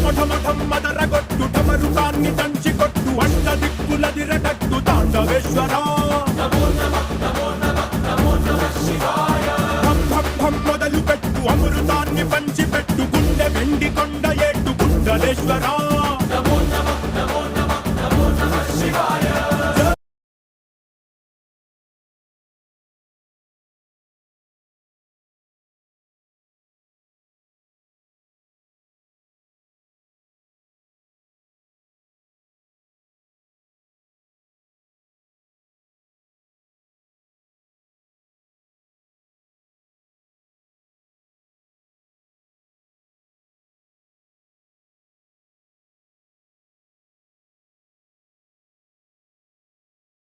ఢమఢమఢమ్మదరగొట్టు ఢమరుకాన్ని దంచి కొట్టు అంట దిక్కులదిరగట్టు తాండవేశ్వరా ఢం ఢం ఢం మొదలు పెట్టు అమృతాన్ని పంచి పెట్టు గుండె వెండి కొండ ఏట్టు గుండలేశ్వరా